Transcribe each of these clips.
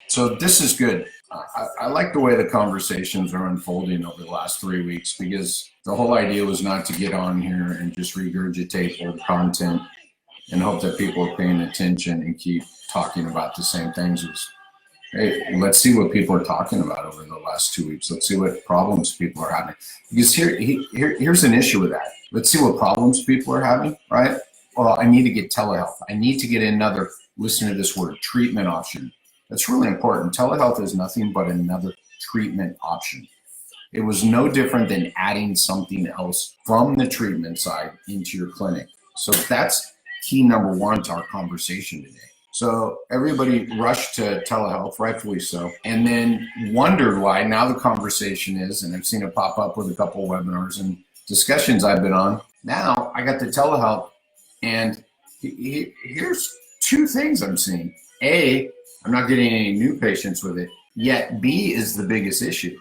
So this is good. I like the way the conversations are unfolding over the last 3 weeks because the whole idea was not to get on here and just regurgitate old content and hope that people are paying attention and keep talking about the same things. Hey, let's see what people are talking about over the last 2 weeks. Let's see what problems people are having. Because here's an issue with that. Let's see what problems people are having, right? Well, I need to get telehealth. I need to get another, listen to this word, treatment option. That's really important. Telehealth is nothing but another treatment option. It was no different than adding something else from the treatment side into your clinic. So that's key number one to our conversation today. So everybody rushed to telehealth, rightfully so, and then wondered why. Now the conversation is, and I've seen it pop up with a couple of webinars and discussions I've been on. Now I got the telehealth, and here's two things I'm seeing. A, I'm not getting any new patients with it, yet B is the biggest issue.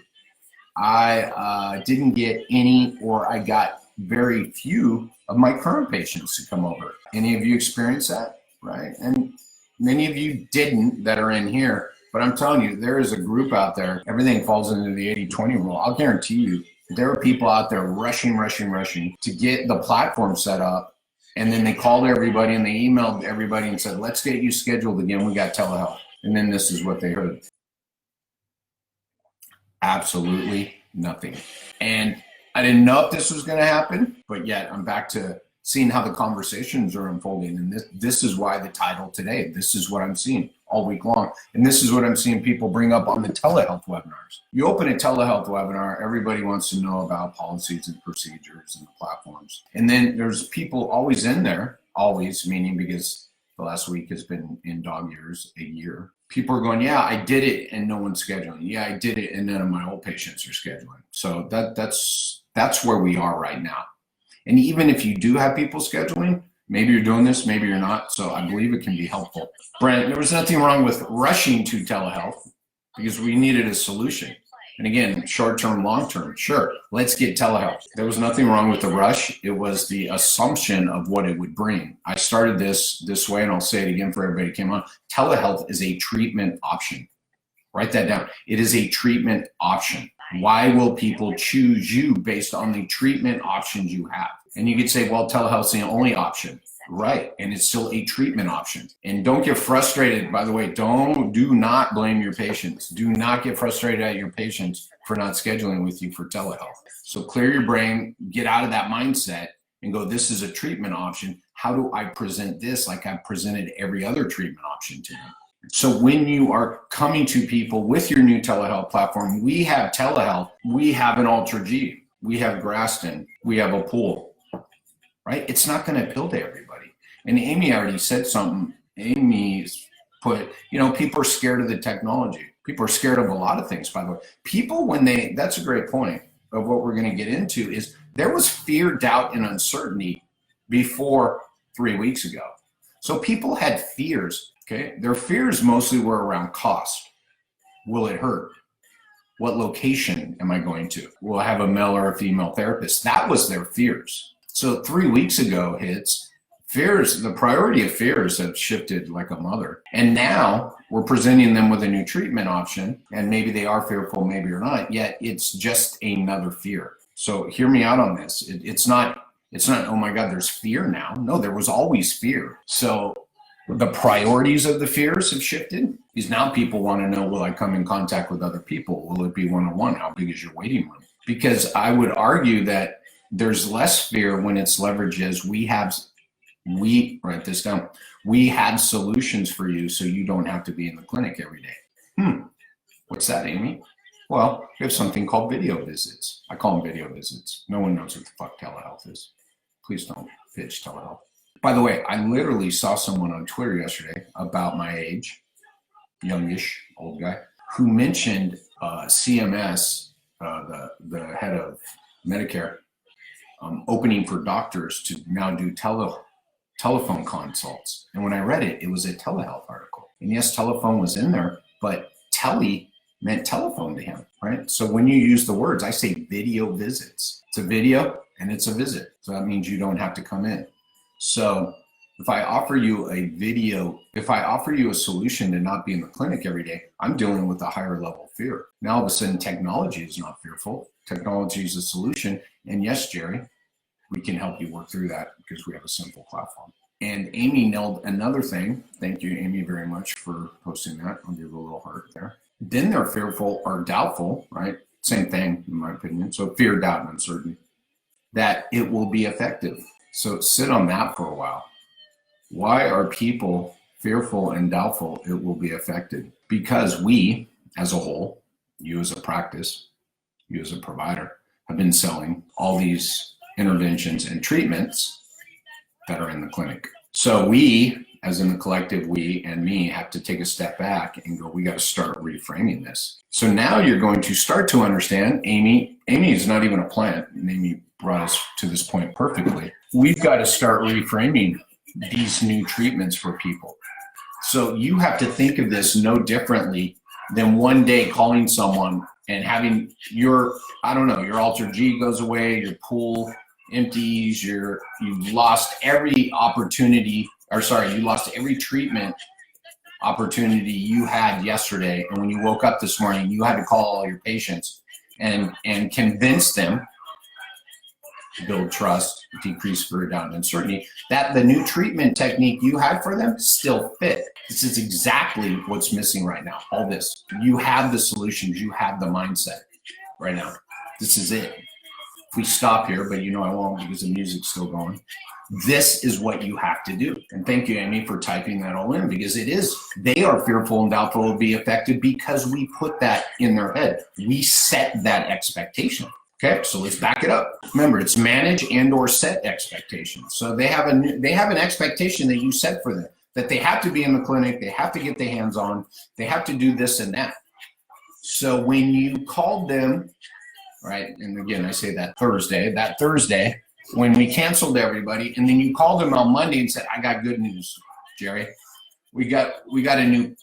I didn't get any, or I got very few of my current patients to come over. Any of you experienced that, right? And many of you didn't that are in here, but I'm telling you, there is a group out there, everything falls into the 80-20 rule. I'll guarantee you, there are people out there rushing to get the platform set up, and then they called everybody and they emailed everybody and said, let's get you scheduled again, we got telehealth. And then this is what they heard. Absolutely nothing. And I didn't know if this was going to happen, but yet I'm back to seeing how the conversations are unfolding. And this is why the title today, this is what I'm seeing all week long. And this is what I'm seeing people bring up on the telehealth webinars. You open a telehealth webinar, everybody wants to know about policies and procedures and the platforms. And then there's people always in there, always, meaning because the last week has been in dog years, a year. People are going, yeah, I did it and no one's scheduling. Yeah, I did it and none of my old patients are scheduling. So that's where we are right now. And even if you do have people scheduling, maybe you're doing this, maybe you're not. So I believe it can be helpful. Brent, there was nothing wrong with rushing to telehealth because we needed a solution. And again, short-term, long-term, sure, let's get telehealth. There was nothing wrong with the rush. It was the assumption of what it would bring. I started this way, and I'll say it again for everybody who came on. Telehealth is a treatment option. Write that down. It is a treatment option. Why will people choose you based on the treatment options you have? And you could say, well, telehealth's the only option. Right, and it's still a treatment option. And don't get frustrated, by the way, do not blame your patients. Do not get frustrated at your patients for not scheduling with you for telehealth. So clear your brain, get out of that mindset and go, this is a treatment option. How do I present this like I've presented every other treatment option to them? So when you are coming to people with your new telehealth platform, we have telehealth, we have an Ultra G, we have Graston, we have a pool, right? It's not going to appeal to everybody. And Amy already said something. Amy's put, people are scared of the technology. People are scared of a lot of things, by the way. People, that's a great point of what we're going to get into, is there was fear, doubt, and uncertainty before 3 weeks ago. So people had fears, okay? Their fears mostly were around cost. Will it hurt? What location am I going to? Will I have a male or a female therapist? That was their fears. So 3 weeks ago hits, fears, the priority of fears have shifted like a mother. And now we're presenting them with a new treatment option, and maybe they are fearful, maybe you're not, yet it's just another fear. So hear me out on this. It's not, oh my God, there's fear now. No, there was always fear. So the priorities of the fears have shifted, because now people want to know, will I come in contact with other people? Will it be one-on-one? How big is your waiting room? Because I would argue that there's less fear when it's leveraged as write this down. We have solutions for you so you don't have to be in the clinic every day. What's that, Amy? Well, we have something called video visits. I call them video visits. No one knows what the fuck telehealth is. Please don't pitch telehealth. By the way, I literally saw someone on Twitter yesterday about my age, youngish, old guy, who mentioned CMS, the head of Medicare, opening for doctors to now do telephone consults. And when I read it, it was a telehealth article. And yes, telephone was in there, but tele meant telephone to him, right? So when you use the words, I say video visits. It's a video and it's a visit. So that means you don't have to come in. So If I offer you a video, if I offer you a solution to not be in the clinic every day, I'm dealing with a higher level of fear. Now all of a sudden technology is not fearful. Technology is a solution. And yes, Jerry, we can help you work through that because we have a simple platform. And Amy nailed another thing. Thank you, Amy, very much for posting that. I'll give a little heart there. Then they're fearful or doubtful, right? Same thing, in my opinion. So fear, doubt, and uncertainty, that it will be effective. So sit on that for a while. Why are people fearful and doubtful it will be affected? Because we, as a whole, you as a practice, you as a provider, have been selling all these interventions and treatments that are in the clinic. So we, as in the collective, we and me, have to take a step back and go, we got to start reframing this. So now you're going to start to understand, Amy is not even a plant, and Amy brought us to this point perfectly. We've got to start reframing these new treatments for people. So you have to think of this no differently than one day calling someone and having your, I don't know, your Alter G goes away, your pool empties, you've lost every opportunity, or sorry, you lost every treatment opportunity you had yesterday. And when you woke up this morning, you had to call all your patients and convince them, build trust, decrease fear, doubt, and uncertainty, that the new treatment technique you had for them still fit. This is exactly what's missing right now. All this, you have the solutions, you have the mindset right now. This is it. If we stop here, but you know I won't because the music's still going. This is what you have to do. And thank you, Amy, for typing that all in, because it is, they are fearful and doubtful will be affected because we put that in their head. We set that expectation. Okay, so let's back it up. Remember, it's manage and or set expectations. So they have an expectation that you set for them, that they have to be in the clinic, they have to get their hands on, they have to do this and that. So when you called them, right, and again, I say that Thursday, when we canceled everybody, and then you called them on Monday and said, I got good news, Jerry. We got a new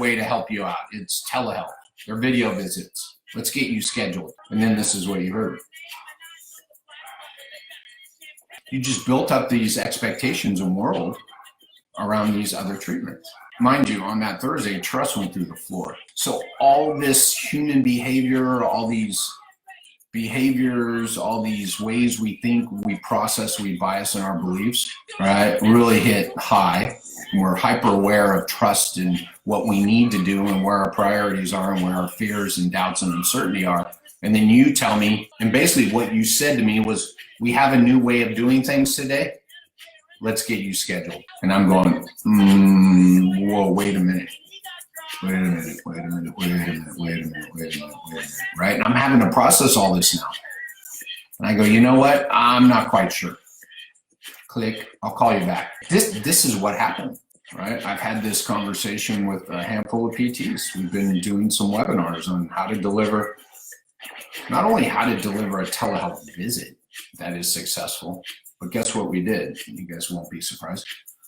way to help you out. It's telehealth. They're video visits. Let's get you scheduled. And then this is what you heard. You just built up these expectations and world around these other treatments. Mind you, on that Thursday, trust went through the floor. So all this human behavior, all these behaviors, all these ways we think, we process, we bias in our beliefs, right, really hit high. We're hyper aware of trust and what we need to do and where our priorities are and where our fears and doubts and uncertainty are. And then you tell me, and basically what you said to me was, we have a new way of doing things today. Let's get you scheduled. And I'm going, whoa, wait a minute, right? And I'm having to process all this now. And I go, you know what? I'm not quite sure. Click, I'll call you back. This is what happened, right? I've had this conversation with a handful of PTs. We've been doing some webinars on how to deliver, not only how to deliver a telehealth visit that is successful, but guess what we did? You guys won't be surprised.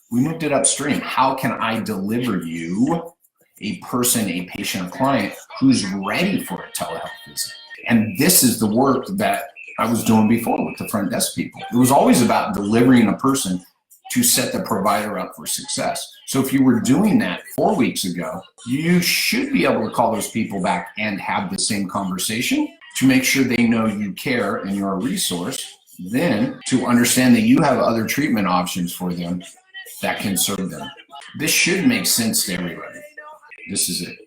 We moved it upstream. How can I deliver you a person, a patient, a client who's ready for a telehealth visit? And this is the work that I was doing before with the front desk people. It was always about delivering a person to set the provider up for success. So if you were doing that 4 weeks ago, you should be able to call those people back and have the same conversation to make sure they know you care and you're a resource, then to understand that you have other treatment options for them that can serve them. This should make sense to everybody. This is it.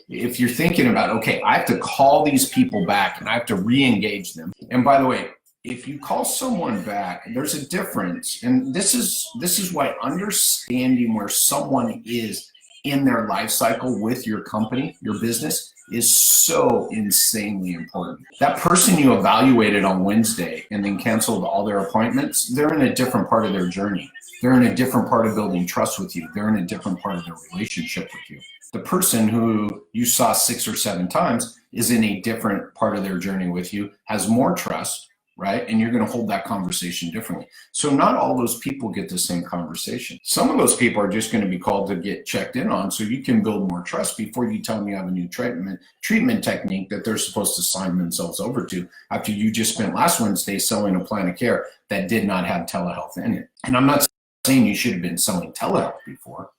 If you're thinking about, okay, I have to call these people back and I have to re-engage them. And by the way, if you call someone back, there's a difference. And this is why understanding where someone is in their life cycle with your company, your business, is so insanely important. That person you evaluated on Wednesday and then canceled all their appointments, they're in a different part of their journey. They're in a different part of building trust with you. They're in a different part of their relationship with you. The person who you saw 6 or 7 times is in a different part of their journey with you, has more trust, right? And you're going to hold that conversation differently. So not all those people get the same conversation. Some of those people are just going to be called to get checked in on so you can build more trust before you tell them you have a new treatment technique that they're supposed to sign themselves over to after you just spent last Wednesday selling a plan of care that did not have telehealth in it. And I'm not saying you should have been selling telehealth before.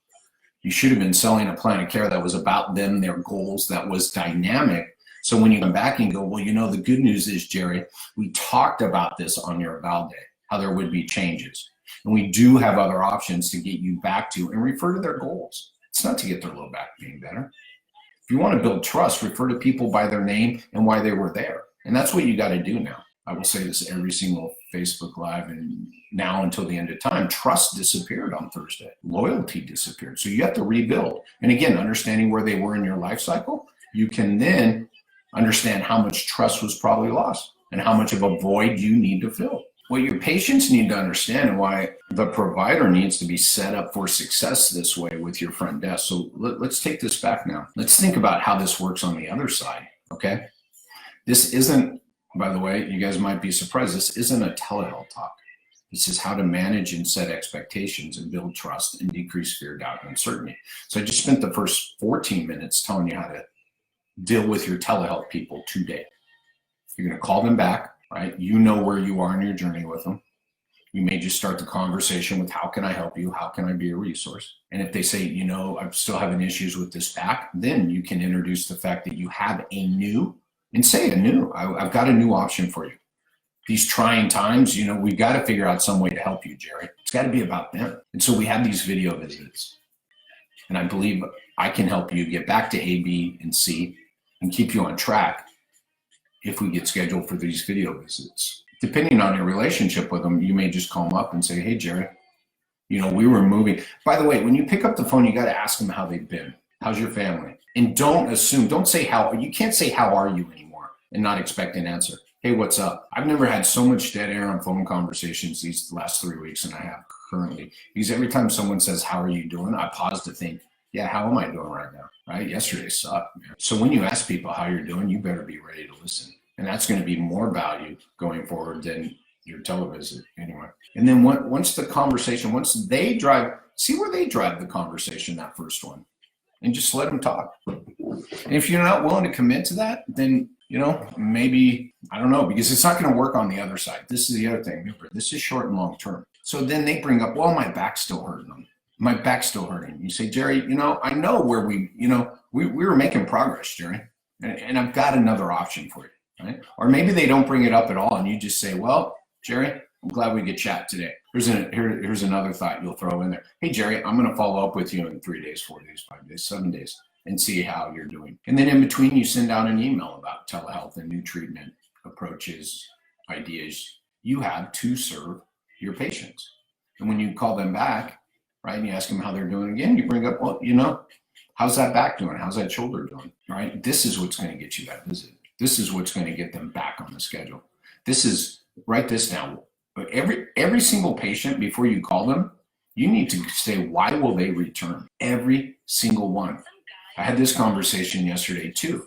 You should have been selling a plan of care that was about them, their goals, that was dynamic. So when you come back and go, well, the good news is, Jerry, we talked about this on your eval day, how there would be changes. And we do have other options to get you back to and refer to their goals. It's not to get their low back pain better. If you want to build trust, refer to people by their name and why they were there. And that's what you got to do now. I will say this every single Facebook Live, and now until the end of time, trust disappeared on Thursday. Loyalty disappeared. So you have to rebuild. And again, understanding where they were in your life cycle, you can then understand how much trust was probably lost and how much of a void you need to fill. What your patients need to understand, and why the provider needs to be set up for success this way with your front desk. So let's take this back now. Let's think about how this works on the other side, okay? This isn't, by the way, you guys might be surprised, this isn't a telehealth talk. This is how to manage and set expectations and build trust and decrease fear, doubt, and uncertainty. So I just spent the first 14 minutes telling you how to deal with your telehealth people today. You're going to call them back, right? You know where you are in your journey with them. You may just start the conversation with, how can I help you? How can I be a resource? And if they say, I'm still having issues with this back, then you can introduce the fact that you have a new, and say I've got a new option for you. These trying times, we've got to figure out some way to help you, Jerry. It's got to be about them. And so we have these video visits. And I believe I can help you get back to A, B, and C and keep you on track if we get scheduled for these video visits. Depending on your relationship with them, you may just call them up and say, hey, Jerry, we were moving. By the way, when you pick up the phone, you got to ask them how they've been. How's your family? And don't assume, don't say you can't say, how are you anymore and not expect an answer. Hey, what's up? I've never had so much dead air on phone conversations these last 3 weeks than I have currently. Because every time someone says, how are you doing? I pause to think, yeah, how am I doing right now? Right? Yesterday sucked, man. So when you ask people how you're doing, you better be ready to listen. And that's going to be more value going forward than your televisit anyway. And then once the conversation, once they drive, see where they drive the conversation, that first one, and just let them talk. And if you're not willing to commit to that, then, maybe, I don't know, because it's not going to work on the other side. This is the other thing. Remember, this is short and long term. So then they bring up, well, my back's still hurting them. My back's still hurting. You say, Jerry, I know where we were making progress, Jerry, and I've got another option for you. Right? Or maybe they don't bring it up at all, and you just say, well, Jerry, I'm glad we could chat today. Here's another thought you'll throw in there. Hey, Jerry, I'm going to follow up with you in 3 days, 4 days, 5 days, 7 days, and see how you're doing. And then in between, you send out an email about telehealth and new treatment approaches, ideas you have to serve your patients. And when you call them back, right, and you ask them how they're doing again, you bring up, well, how's that back doing? How's that shoulder doing? Right? This is what's going to get you that visit. This is what's going to get them back on the schedule. Write this down. Every single patient, before you call them, you need to say, why will they return? Every single one. I had this conversation yesterday too.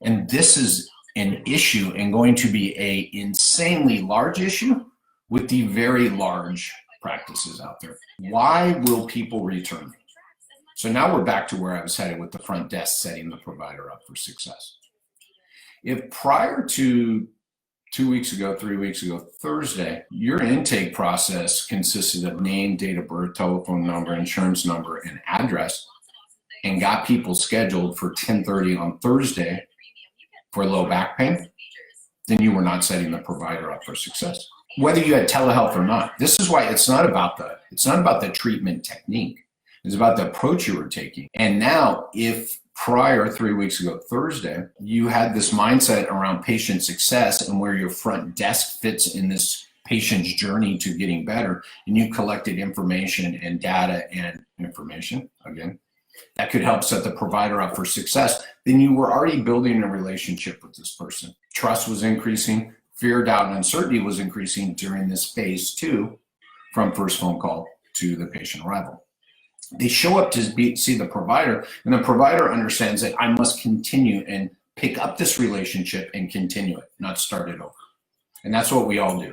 And this is an issue and going to be a insanely large issue with the very large practices out there. Why will people return? So now we're back to where I was headed with the front desk, setting the provider up for success. If prior to 2 weeks ago, 3 weeks ago, Thursday, your intake process consisted of name, date of birth, telephone number, insurance number, and address, and got people scheduled for 10:30 on Thursday for low back pain, then you were not setting the provider up for success. Whether you had telehealth or not, this is why it's not about the treatment technique. It's about the approach you were taking. And now, if prior 3 weeks ago, Thursday, you had this mindset around patient success and where your front desk fits in this patient's journey to getting better, and you collected information and data and information, again, that could help set the provider up for success, then you were already building a relationship with this person. Trust was increasing, fear, doubt, and uncertainty was increasing during this phase 2 from first phone call to the patient arrival. They show up to see the provider, and the provider understands that I must continue and pick up this relationship and continue it, not start it over. And that's what we all do.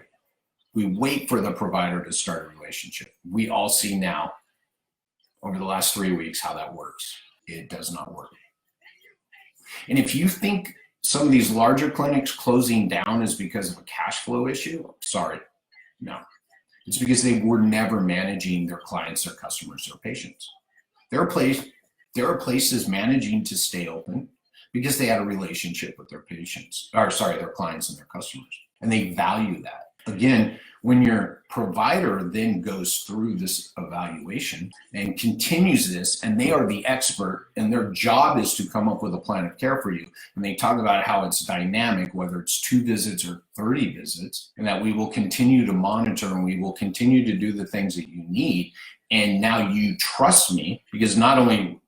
We wait for the provider to start a relationship. We all see now over the last 3 weeks how that works. It does not work. And if you think some of these larger clinics closing down is because of a cash flow issue, sorry, no. It's because they were never managing their clients, their customers, their patients. There are places managing to stay open because they had a relationship with their their clients and their customers, and they value that. Again, when your provider then goes through this evaluation and continues this, and they are the expert, and their job is to come up with a plan of care for you, and they talk about how it's dynamic, whether it's 2 visits or 30 visits, and that we will continue to monitor and we will continue to do the things that you need. And now you trust me, because not only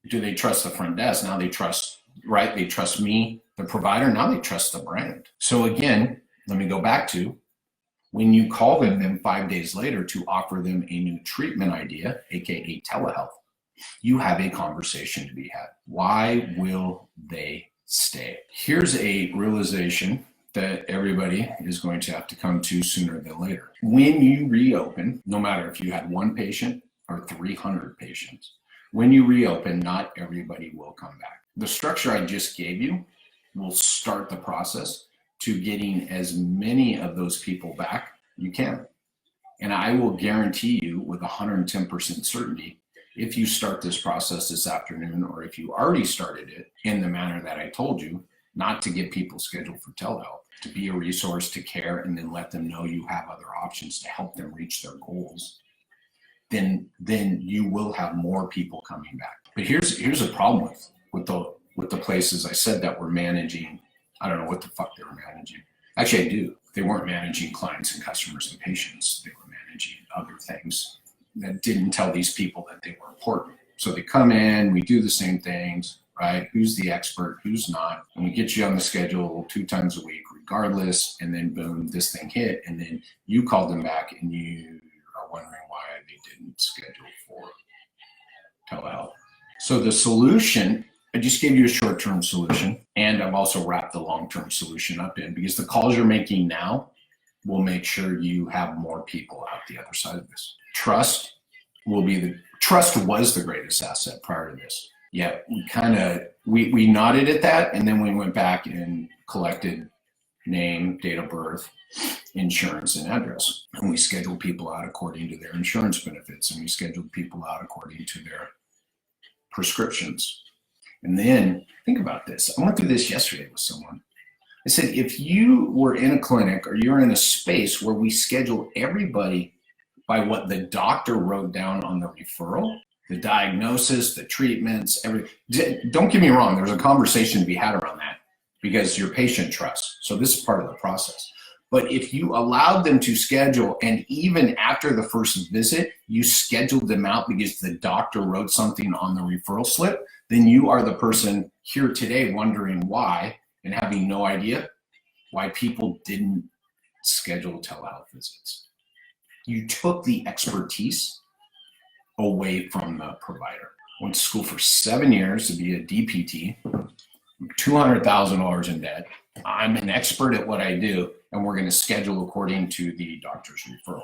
do they trust the front desk, now they trust, right? They trust me, the provider, now they trust the brand. So again, let me go back to, when you call them 5 days later to offer them a new treatment idea, AKA telehealth, you have a conversation to be had. Why will they stay? Here's a realization that everybody is going to have to come to sooner than later. When you reopen, no matter if you had 1 patient or 300 patients, when you reopen, not everybody will come back. The structure I just gave you will start the process to getting as many of those people back you can. And I will guarantee you with 110% certainty, if you start this process this afternoon, or if you already started it in the manner that I told you, not to get people scheduled for telehealth, to be a resource to care and then let them know you have other options to help them reach their goals, then you will have more people coming back. But here's a problem with the places I said that were managing. I don't know what the fuck they were managing. Actually, I do. They weren't managing clients and customers and patients. They were managing other things that didn't tell these people that they were important. So they come in, we do the same things, right? Who's the expert, who's not? And we get you on the schedule 2 times a week, regardless. And then boom, this thing hit. And then you called them back and you are wondering why they didn't schedule for telehealth. So the solution, I just gave you a short-term solution, and I've also wrapped the long-term solution up in, because the calls you're making now will make sure you have more people out the other side of this. Trust was the greatest asset prior to this. Yeah, we nodded at that, and then we went back and collected name, date of birth, insurance, and address. And we scheduled people out according to their insurance benefits, and we scheduled people out according to their prescriptions. And then think about this. I went through this yesterday with someone. I said, if you were in a clinic or you're in a space where we schedule everybody by what the doctor wrote down on the referral, the diagnosis, the treatments, don't get me wrong, there's a conversation to be had around that because your patient trusts. So this is part of the process. But if you allowed them to schedule, and even after the first visit, you scheduled them out because the doctor wrote something on the referral slip, then you are the person here today wondering why and having no idea why people didn't schedule telehealth visits. You took the expertise away from the provider. Went to school for 7 years to be a DPT, $200,000 in debt. I'm an expert at what I do, and we're going to schedule according to the doctor's referral.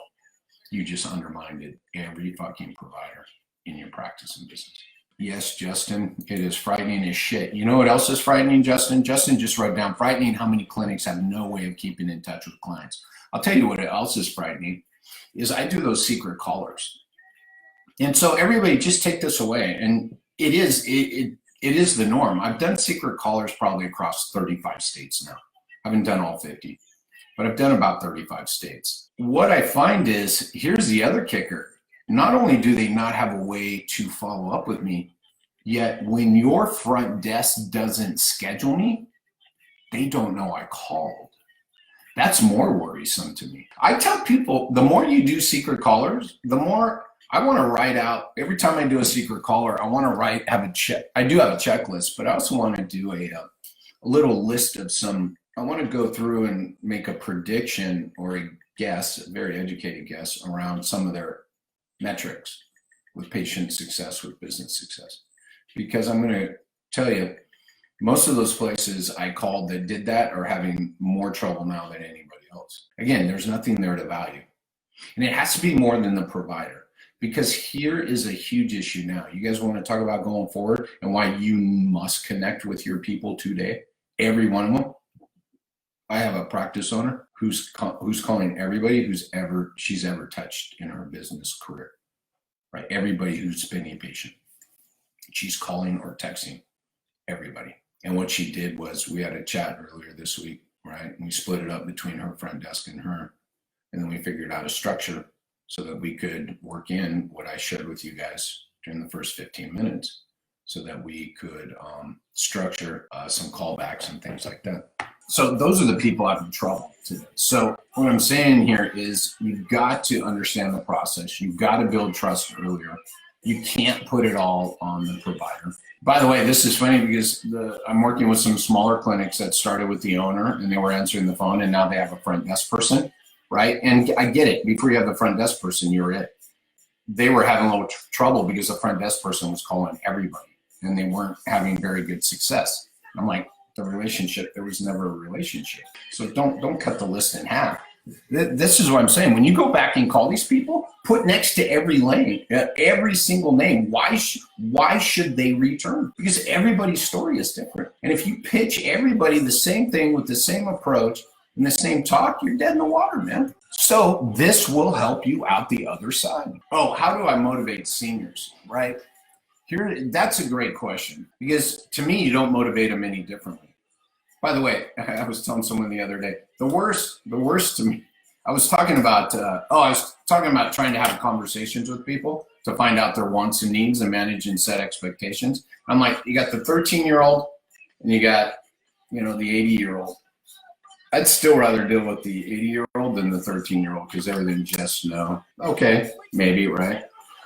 You just undermined every fucking provider in your practice and business. Yes, Justin, it is frightening as shit. You know what else is frightening, Justin? Justin just wrote down frightening how many clinics have no way of keeping in touch with clients. I'll tell you what else is frightening is I do those secret callers. And so everybody just take this away. And it is the norm. I've done secret callers probably across 35 states now. I haven't done all 50, but I've done about 35 states. What I find is, here's the other kicker. Not only do they not have a way to follow up with me, yet when your front desk doesn't schedule me, they don't know I called. That's more worrisome to me. I tell people, the more you do secret callers, the more I want to write out, every time I do a secret caller, I want to have a check. I do have a checklist, but I also want to do a little list of I want to go through and make a prediction or a guess, a very educated guess around some of their metrics with patient success, with business success. Because I'm going to tell you, most of those places I called that did that are having more trouble now than anybody else. Again, there's nothing there to value. And it has to be more than the provider. Because here is a huge issue now. You guys want to talk about going forward and why you must connect with your people today? Every one of them. I have a practice owner who's calling everybody she's ever touched in her business career, right? Everybody who's been a patient. She's calling or texting everybody. And what she did was, we had a chat earlier this week, right? And we split it up between her front desk and her. And then we figured out a structure so that we could work in what I shared with you guys during the first 15 minutes so that we could structure some callbacks and things like that. So those are the people having trouble today. So what I'm saying here is, you've got to understand the process. You've got to build trust earlier. You can't put it all on the provider. By the way, this is funny because I'm working with some smaller clinics that started with the owner and they were answering the phone, and now they have a front desk person, right? And I get it. Before you have the front desk person, you're it. They were having a little trouble because the front desk person was calling everybody and they weren't having very good success. I'm like, the relationship, there was never a relationship. So don't cut the list in half. This is what I'm saying. When you go back and call these people, put next to every single name, why should they return? Because everybody's story is different. And if you pitch everybody the same thing with the same approach and the same talk, you're dead in the water, man. So this will help you out the other side. Oh, how do I motivate seniors, right? That's a great question, because to me, you don't motivate them any differently. By the way, I was telling someone the other day, the worst to me, I was talking about trying to have conversations with people to find out their wants and needs and manage and set expectations. I'm like, you got the 13-year-old and you got, the 80-year-old. I'd still rather deal with the 80-year-old than the 13-year-old, because everything just no. Okay, maybe, right?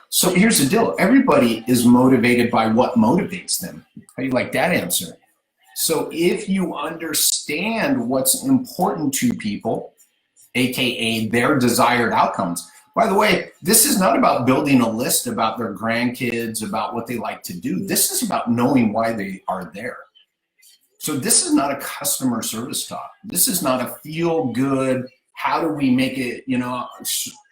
So here's the deal. Everybody is motivated by what motivates them. How do you like that answer? So if you understand what's important to people, AKA their desired outcomes. By the way, this is not about building a list about their grandkids, about what they like to do. This is about knowing why they are there. So this is not a customer service talk. This is not a feel good, how do we make it,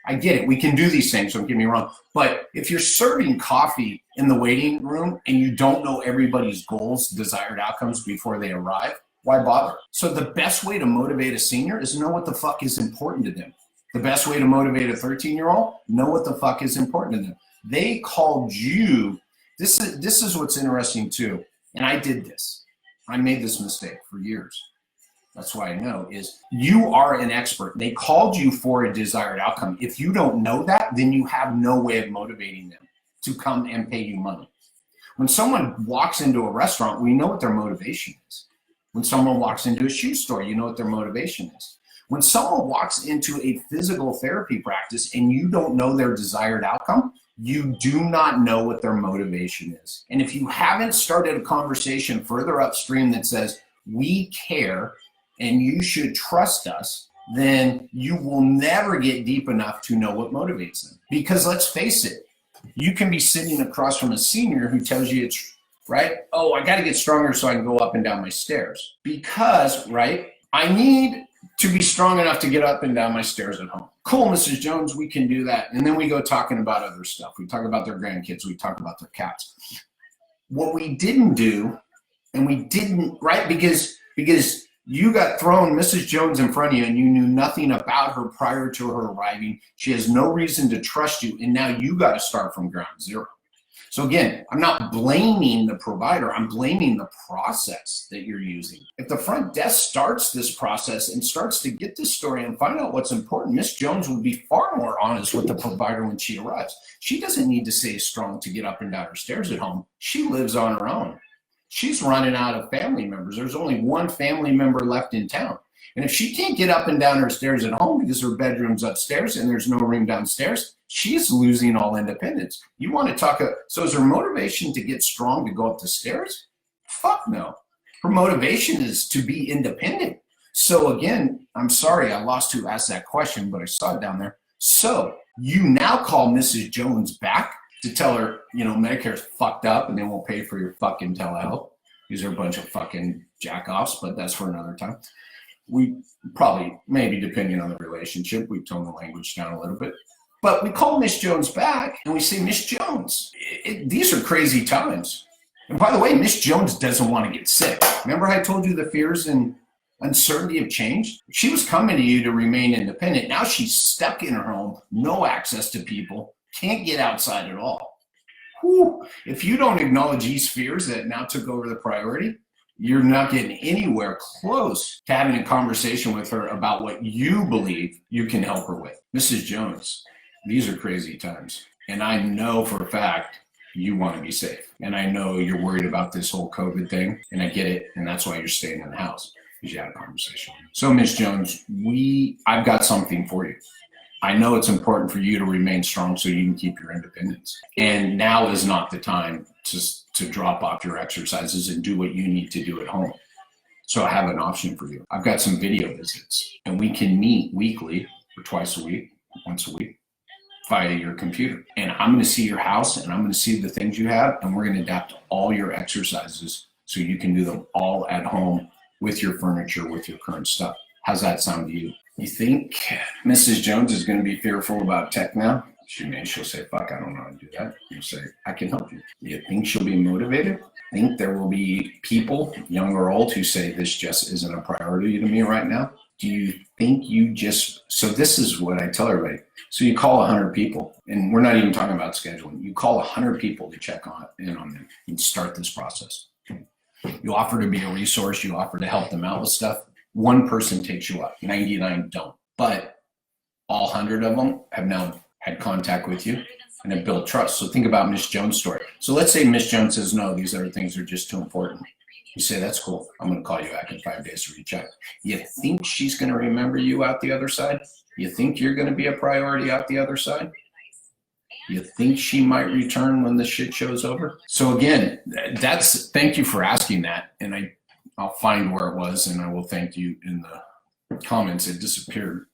I get it. We can do these things, don't get me wrong. But if you're serving coffee in the waiting room and you don't know everybody's goals, desired outcomes before they arrive, why bother? So the best way to motivate a senior is to know what the fuck is important to them. The best way to motivate a 13-year-old, know what the fuck is important to them. They called you. This is what's interesting too. And I did this. I made this mistake for years. That's why I know is you are an expert. They called you for a desired outcome. If you don't know that, then you have no way of motivating them to come and pay you money. When someone walks into a restaurant, we know what their motivation is. When someone walks into a shoe store, you know what their motivation is. When someone walks into a physical therapy practice and you don't know their desired outcome, you do not know what their motivation is. And if you haven't started a conversation further upstream that says, we care, and you should trust us, then you will never get deep enough to know what motivates them. Because let's face it, you can be sitting across from a senior who tells you it's, right? Oh, I got to get stronger so I can go up and down my stairs. Because, right, I need to be strong enough to get up and down my stairs at home. Cool, Mrs. Jones, we can do that. And then we go talking about other stuff. We talk about their grandkids. We talk about their cats. What we didn't do, and we didn't, right, because you got thrown Mrs. Jones in front of you and you knew nothing about her prior to her arriving. She has no reason to trust you. And now you got to start from ground zero. So again, I'm not blaming the provider. I'm blaming the process that you're using. If the front desk starts this process and starts to get this story and find out what's important, Miss Jones would be far more honest with the provider when she arrives. She doesn't need to stay strong to get up and down her stairs at home. She lives on her own. She's running out of family members. There's only one family member left in town. And if she can't get up and down her stairs at home because her bedroom's upstairs and there's no room downstairs, she's losing all independence. You want to talk, so is her motivation to get strong to go up the stairs? Fuck no. Her motivation is to be independent. So again, I'm sorry, I lost who asked that question, but I saw it down there. So you now call Mrs. Jones back to tell her, Medicare's fucked up and they won't pay for your fucking telehealth. These are a bunch of fucking jackoffs, but that's for another time. We probably, maybe depending on the relationship, we tone the language down a little bit. But we call Miss Jones back and we say, Miss Jones, these are crazy times. And by the way, Miss Jones doesn't want to get sick. Remember I told you the fears and uncertainty of change. She was coming to you to remain independent. Now she's stuck in her home, no access to people, can't get outside at all. Whew. If you don't acknowledge these fears that now took over the priority, you're not getting anywhere close to having a conversation with her about what you believe you can help her with. Mrs. Jones, these are crazy times. And I know for a fact you want to be safe. And I know you're worried about this whole COVID thing. And I get it. And that's why you're staying in the house, because you had a conversation. So, Ms. Jones, I've got something for you. I know it's important for you to remain strong so you can keep your independence. And now is not the time to drop off your exercises and do what you need to do at home. So I have an option for you. I've got some video visits, and we can meet weekly or twice a week, once a week, via your computer. And I'm going to see your house, and I'm going to see the things you have, and we're going to adapt all your exercises so you can do them all at home with your furniture, with your current stuff. How's that sound to you? You think Mrs. Jones is going to be fearful about tech now? She'll say, fuck, I don't know how to do that. You'll say, I can help you. You think she'll be motivated? Think there will be people, young or old, who say this just isn't a priority to me right now? Do you think so this is what I tell everybody. So you call 100 people, and we're not even talking about scheduling. You call 100 people to check in on them and start this process. You offer to be a resource. You offer to help them out with stuff. One person takes you up, 99 don't. But all 100 of them have now had contact with you and have built trust. So think about Miss Jones' story. So let's say Miss Jones says, no, these other things are just too important. You say, that's cool. I'm going to call you back in 5 days to recheck. You think she's going to remember you out the other side? You think you're going to be a priority out the other side? You think she might return when the shit show's over? So again, thank you for asking that. And I'll find where it was, and I will thank you in the comments. It disappeared.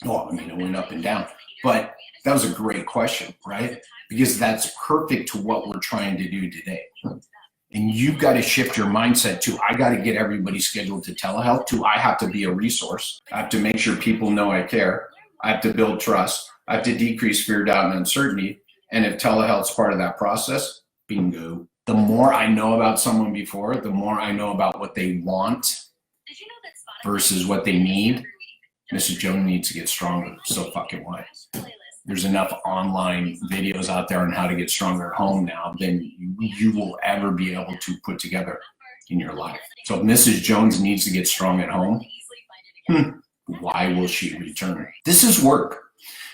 Well, I mean, it went up and down. But that was a great question, right? Because that's perfect to what we're trying to do today. And you've got to shift your mindset to, I got to get everybody scheduled to telehealth, to I have to be a resource. I have to make sure people know I care. I have to build trust. I have to decrease fear, doubt, and uncertainty. And if telehealth's part of that process, bingo. The more I know about someone before, the more I know about what they want versus what they need. Mrs. Jones needs to get stronger. So fucking why? There's enough online videos out there on how to get stronger at home now than you will ever be able to put together in your life. So if Mrs. Jones needs to get strong at home, why will she return? This is work.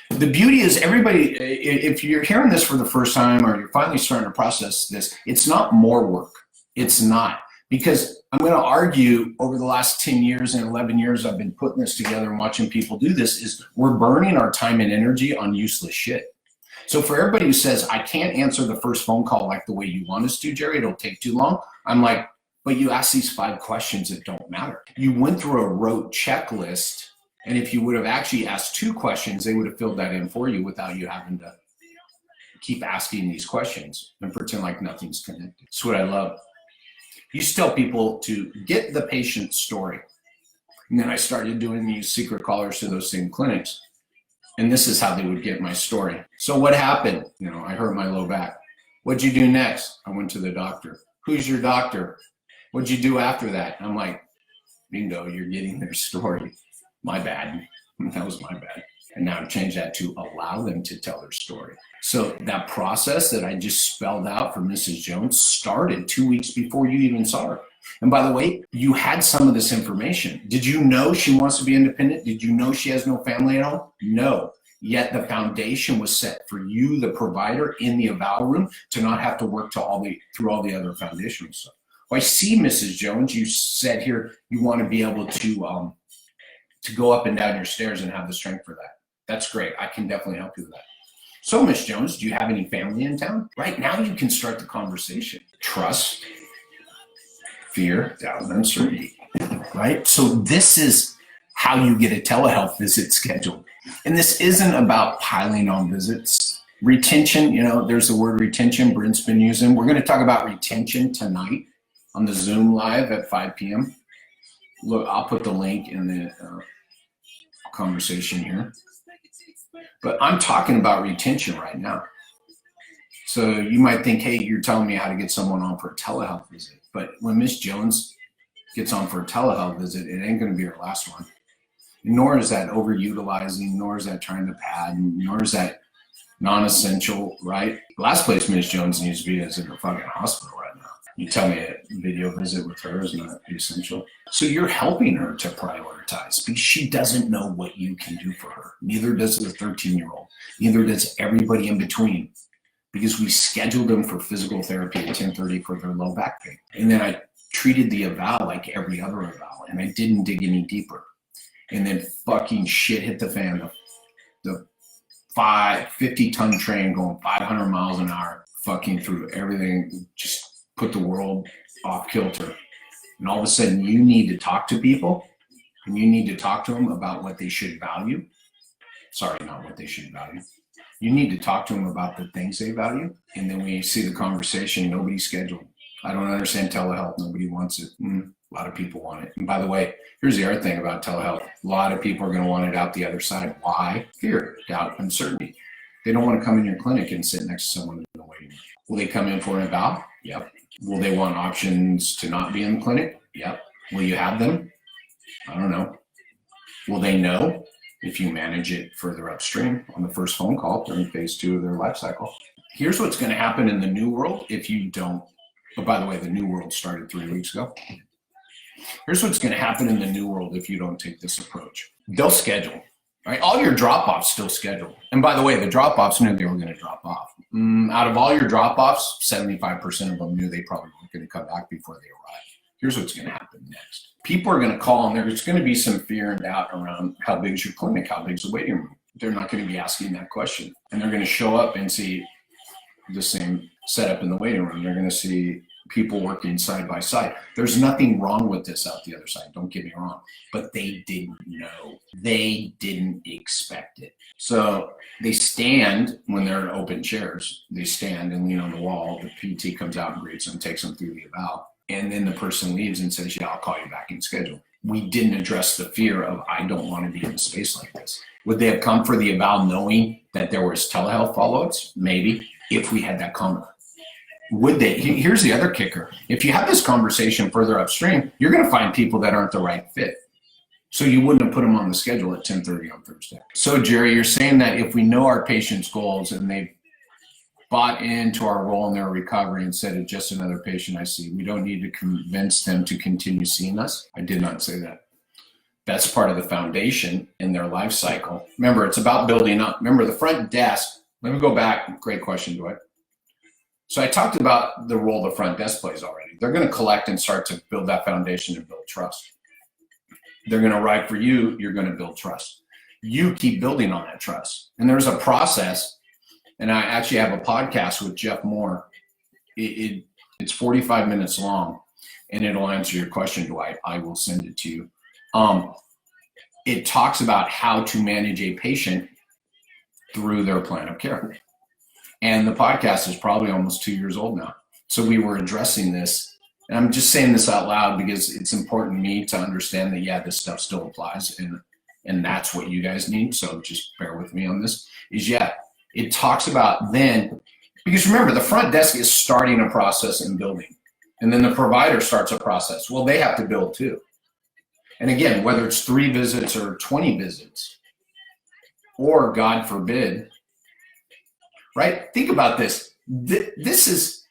The beauty is everybody, if you're hearing this for the first time or you're finally starting to process this, it's not more work. It's not. Because I'm going to argue over the last 10 years and 11 years I've been putting this together and watching people do this, is we're burning our time and energy on useless shit. So for everybody who says, I can't answer the first phone call like the way you want us to, Jerry, it'll take too long. I'm like, but you asked these 5 questions that don't matter. You went through a rote checklist. And if you would have actually asked 2 questions, they would have filled that in for you without you having to keep asking these questions and pretend like nothing's connected. That's what I love. You used to tell people to get the patient's story. And then I started doing these secret callers to those same clinics. And this is how they would get my story. So what happened? I hurt my low back. What'd you do next? I went to the doctor. Who's your doctor? What'd you do after that? I'm like, bingo, you're getting their story. My bad. That was my bad. And now I've changed that to allow them to tell their story. So that process that I just spelled out for Mrs. Jones started 2 weeks before you even saw her. And by the way, you had some of this information. Did you know she wants to be independent? Did you know she has no family at home? No. Yet the foundation was set for you, the provider, in the eval room to not have to work through all the other foundational stuff. Well, I see, Mrs. Jones, you said here you want to be able to go up and down your stairs and have the strength for that. That's great. I can definitely help you with that. So, Miss Jones, do you have any family in town? Right now, you can start the conversation. Trust, fear, doubt, and uncertainty. Right? So this is how you get a telehealth visit scheduled. And this isn't about piling on visits. Retention, there's the word retention Brent's been using. We're going to talk about retention tonight on the Zoom Live at 5 p.m. Look, I'll put the link in the conversation here. But I'm talking about retention right now. So you might think, hey, you're telling me how to get someone on for a telehealth visit. But when Miss Jones gets on for a telehealth visit, it ain't going to be her last one. Nor is that overutilizing, nor is that trying to pad, nor is that non-essential, right? The last place Ms. Jones needs to be is in a fucking hospital right now. You tell me a video visit with her is not essential. So you're helping her to prioritize because she doesn't know what you can do for her. Neither does the 13-year-old. Neither does everybody in between, because we scheduled them for physical therapy at 10:30 for their low back pain. And then I treated the eval like every other eval, and I didn't dig any deeper. And then fucking shit hit the fan. The 50-ton train going 500 miles an hour, fucking through everything, just put the world off kilter. And all of a sudden, you need to talk to people, and you need to talk to them about what they should value. Sorry, not what they should value. You need to talk to them about the things they value. And then we see the conversation, nobody's scheduled. I don't understand telehealth. Nobody wants it. A lot of people want it. And by the way, here's the other thing about telehealth. A lot of people are going to want it out the other side. Why? Fear, doubt, uncertainty. They don't want to come in your clinic and sit next to someone in the waiting room. Will they come in for an eval? Yep. Will they want options to not be in the clinic? Yep. Will you have them? I don't know. Will they know if you manage it further upstream on the first phone call during phase 2 of their life cycle? Here's what's going to happen in the new world if you don't. Oh, by the way, the new world started 3 weeks ago. Here's what's going to happen in the new world if you don't take this approach. They'll schedule, right? All your drop-offs still scheduled. And by the way, the drop-offs knew they were going to drop off. Out of all your drop-offs, 75% of them knew they probably weren't going to come back before they arrived. Here's what's going to happen next. People are going to call, and there's going to be some fear and doubt around how big is your clinic, how big is the waiting room. They're not going to be asking that question. And they're going to show up and see the same setup in the waiting room. They're going to see people working side by side. There's nothing wrong with this out the other side, don't get me wrong, but they didn't know. They didn't expect it. So they stand when they're in open chairs. They stand and lean on the wall. The PT comes out and greets them, takes them through the eval. And then the person leaves and says, yeah, I'll call you back in schedule. We didn't address the fear of, I don't want to be in a space like this. Would they have come for the eval knowing that there was telehealth follow-ups? Maybe, if we had that comment. Would they? Here's the other kicker. If you have this conversation further upstream, you're going to find people that aren't the right fit. So you wouldn't have put them on the schedule at 10:30 on Thursday. So Jerry, you're saying that if we know our patient's goals and they've bought into our role in their recovery and said it's just another patient I see, we don't need to convince them to continue seeing us? I did not say that. That's part of the foundation in their life cycle. Remember, it's about building up. Remember, the front desk, let me go back. Great question, Dwight. So I talked about the role the front desk plays already. They're going to collect and start to build that foundation and build trust. They're going to arrive for you. You're going to build trust. You keep building on that trust. And there's a process. And I actually have a podcast with Jeff Moore. It's 45 minutes long, and it'll answer your question, Dwight. I will send it to you. It talks about how to manage a patient through their plan of care. And the podcast is probably almost 2 years old now. So we were addressing this. And I'm just saying this out loud because it's important to me to understand that, yeah, this stuff still applies. And that's what you guys need. So just bear with me on this. It talks about then, because remember, the front desk is starting a process and building. And then the provider starts a process. Well, they have to build too. And again, whether it's 3 visits or 20 visits, or God forbid, right? Think about this. This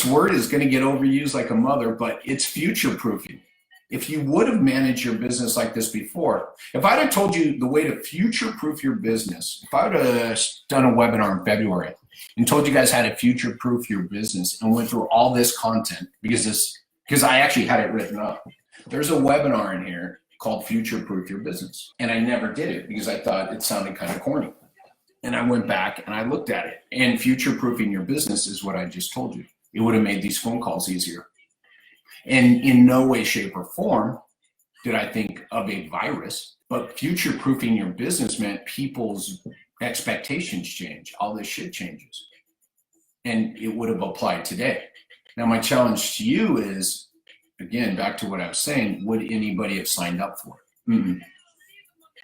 word is going to get overused like a mother, but it's future proofing. If you would have managed your business like this before, if I'd have told you the way to future proof your business, if I would have done a webinar in February and told you guys how to future proof your business and went through all this content, because I actually had it written up. There's a webinar in here called Future Proof Your Business. And I never did it because I thought it sounded kind of corny. And I went back and I looked at it. And future proofing your business is what I just told you. It would have made these phone calls easier. And in no way, shape, or form did I think of a virus, but future proofing your business meant people's expectations change. All this shit changes. And it would have applied today. Now, my challenge to you is, again, back to what I was saying, would anybody have signed up for it?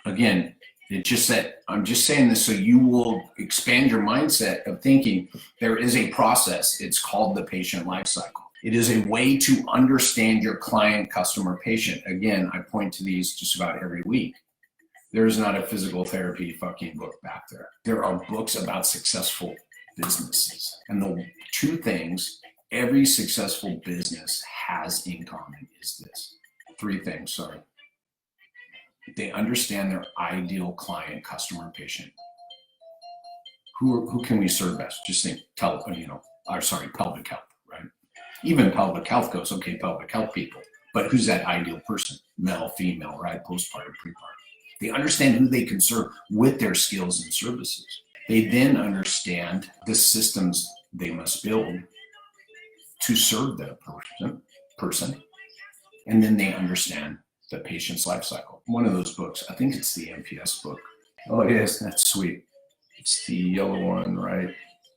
Again, it's just that I'm just saying this so you will expand your mindset of thinking there is a process. It's called the patient life cycle. It is a way to understand your client, customer, patient. Again, I point to these just about every week. There's not a physical therapy fucking book back there. There are books about successful businesses. And the two things every successful business has in common is this. Three things, sorry. They understand their ideal client, customer, patient. Who can we serve best? Just think, public health, right? Even public health goes, okay, public health people. But who's that ideal person? Male, female, right? Postpartum, prepartum. They understand who they can serve with their skills and services. They then understand the systems they must build to serve that person. And then they understand the patient's life cycle. One of those books, I think it's the NPS book. Oh, it is. That's sweet. It's the yellow one, right?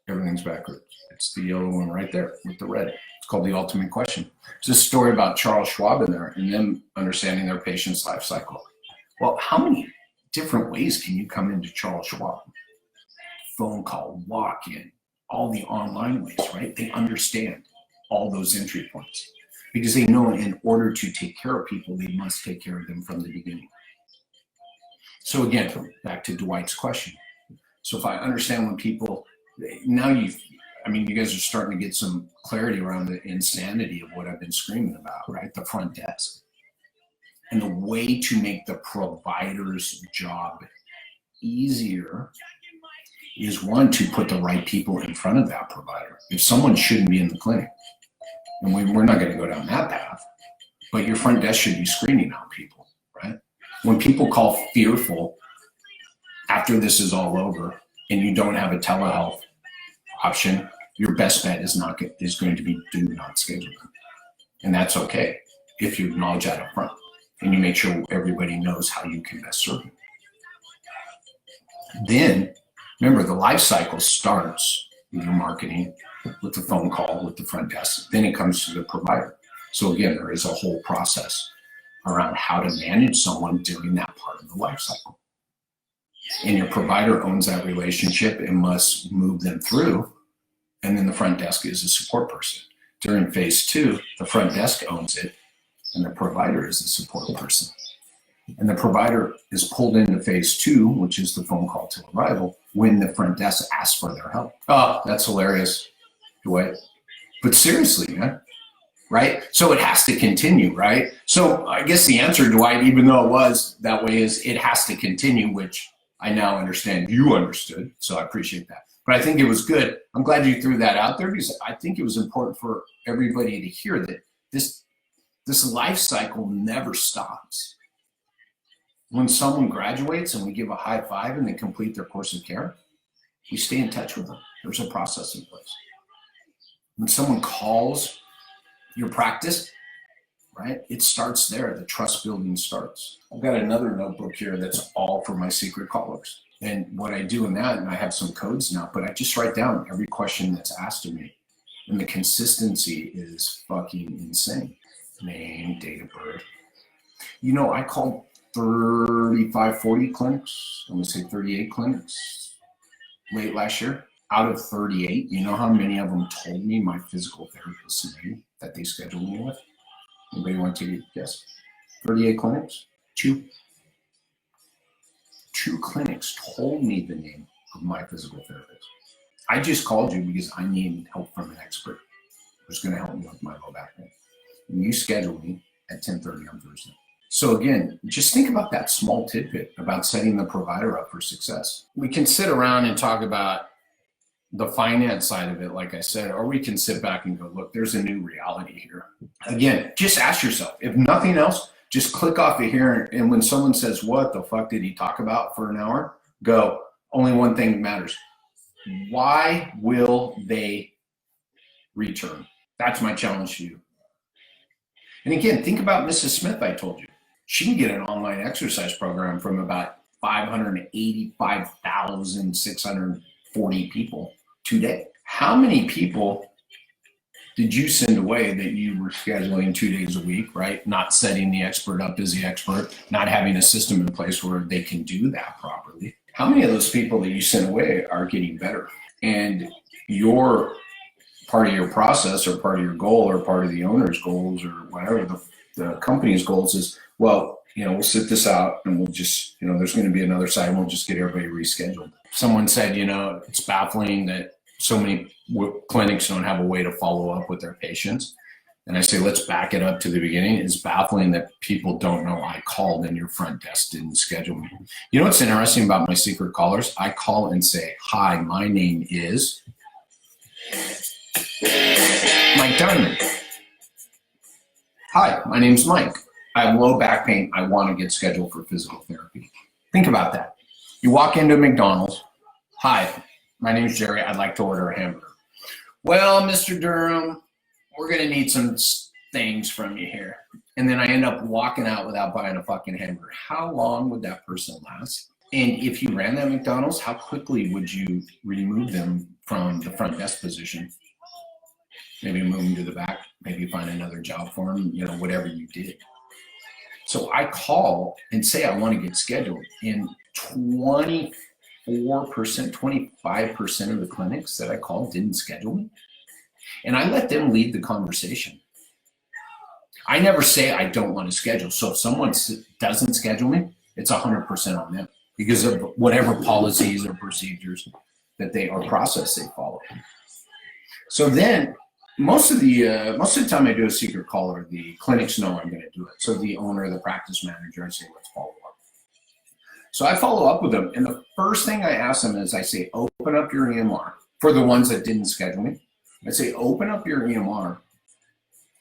Everything's backwards. It's the yellow one right there with the red. It's called The Ultimate Question. It's a story about Charles Schwab in there and them understanding their patient's life cycle. Well, how many different ways can you come into Charles Schwab? Phone call, walk-in, all the online ways, right? They understand all those entry points because they know in order to take care of people, they must take care of them from the beginning. So again, back to Dwight's question. So if I understand when people, now you guys are starting to get some clarity around the insanity of what I've been screaming about, right? The front desk. And the way to make the provider's job easier is one, to put the right people in front of that provider. If someone shouldn't be in the clinic, and we're not going to go down that path, but your front desk should be screening out people, right? When people call fearful after this is all over and you don't have a telehealth option, your best bet is going to be do not schedule them. And that's okay if you acknowledge that up front and you make sure everybody knows how you can best serve them. Then, remember, the life cycle starts with your marketing, with the phone call, with the front desk. Then it comes to the provider. So again, there is a whole process around how to manage someone during that part of the life cycle. And your provider owns that relationship and must move them through. And then the front desk is a support person. During phase 2, the front desk owns it and the provider is the support person. And the provider is pulled into phase 2, which is the phone call to arrival, when the front desk asks for their help. Oh, that's hilarious, Dwight. But seriously, man, right? So it has to continue, right? So I guess the answer, Dwight, even though it was that way, is it has to continue, which I now understand you understood. So I appreciate that. But I think it was good. I'm glad you threw that out there because I think it was important for everybody to hear that this life cycle never stops. When someone graduates and we give a high five and they complete their course of care, we stay in touch with them. There's a process in place. When someone calls your practice, right, it starts there. The trust building starts. I've got another notebook here that's all for my secret callers. And what I do in that, and I have some codes now, but I just write down every question that's asked of me. And the consistency is fucking insane. Name, date of birth. You know, I called 35, 40 clinics. I'm going to say 38 clinics late last year. Out of 38, you know how many of them told me my physical therapist's name that they scheduled me with? Anybody want to guess? 38 clinics? Two clinics told me the name of my physical therapist. I just called you because I needed help from an expert who's going to help me with my low back pain. And you scheduled me at 10:30 on Thursday. So again, just think about that small tidbit about setting the provider up for success. We can sit around and talk about the finance side of it, like I said, or we can sit back and go, look, there's a new reality here. Again, just ask yourself, if nothing else, just click off of here. And when someone says, what the fuck did he talk about for an hour? Go, only one thing matters. Why will they return? That's my challenge to you. And again, think about Mrs. Smith, I told you. She can get an online exercise program from about 585,640 people today. How many people did you send away that you were scheduling 2 days a week, right? Not setting the expert up as the expert, not having a system in place where they can do that properly. How many of those people that you sent away are getting better? And your part of your process or part of your goal or part of the owner's goals or whatever the company's goals is, well, we'll sit this out and we'll just, there's going to be another side and we'll just get everybody rescheduled. Someone said, it's baffling that so many clinics don't have a way to follow up with their patients. And I say, let's back it up to the beginning. It's baffling that people don't know I called and your front desk didn't schedule me. You know what's interesting about my secret callers? I call and say, hi, my name is Mike Diamond. Hi, my name's Mike. I have low back pain. I want to get scheduled for physical therapy. Think about that. You walk into McDonald's. Hi, my name's Jerry. I'd like to order a hamburger. Well, Mr. Durham, we're going to need some things from you here. And then I end up walking out without buying a fucking hamburger. How long would that person last? And if you ran that McDonald's, how quickly would you remove them from the front desk position? Maybe move them to the back, maybe find another job for them, whatever you did. So I call and say I want to get scheduled. And 24%, 25% of the clinics that I called didn't schedule me. And I let them lead the conversation. I never say I don't want to schedule. So if someone doesn't schedule me, it's 100% on them because of whatever policies or procedures that they or process they follow. So then most of the time I do a secret caller, the clinics know I'm going to do it. So the owner, the practice manager, I say, let's follow up. So I follow up with them. And the first thing I ask them is I say, open up your EMR for the ones that didn't schedule me. I say, open up your EMR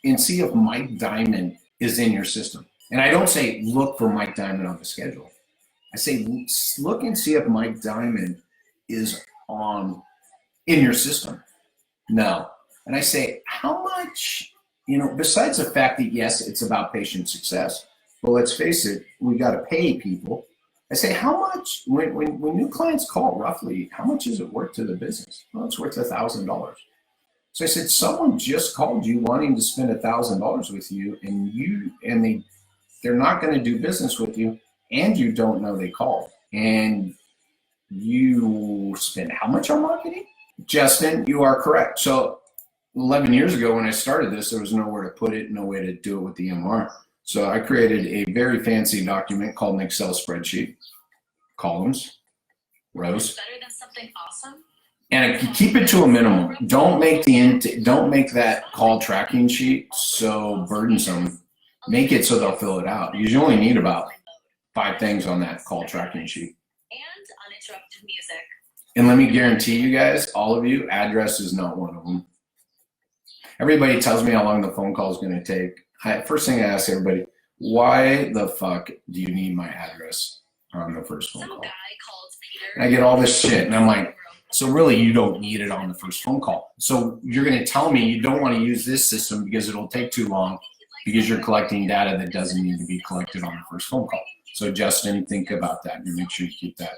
and see if Mike Diamond is in your system. And I don't say, look for Mike Diamond on the schedule. I say, look and see if Mike Diamond is in your system. No. And I say, how much, besides the fact that, yes, it's about patient success, but let's face it, we got to pay people. I say, how much, when new clients call roughly, how much is it worth to the business? Well, it's worth $1,000. So I said, someone just called you wanting to spend $1,000 with you and they're not going to do business with you and you don't know they called. And you spend how much on marketing? Justin, you are correct. So 11 years ago when I started this, there was nowhere to put it, no way to do it with the EMR. So I created a very fancy document called an Excel spreadsheet, columns, rows. Better than something awesome. And I keep it to a minimum. Don't make that call tracking sheet so burdensome. Make it so they'll fill it out. You only need about 5 things on that call tracking sheet. And uninterrupted music. And let me guarantee you guys, all of you, address is not one of them. Everybody tells me how long the phone call is going to take. First thing I ask everybody, why the fuck do you need my address on the first phone call? Some guy called Peter. And I get all this shit, and I'm like, so really you don't need it on the first phone call. So you're going to tell me you don't want to use this system because it'll take too long because you're collecting data that doesn't need to be collected on the first phone call. So Justin, think about that and make sure you keep that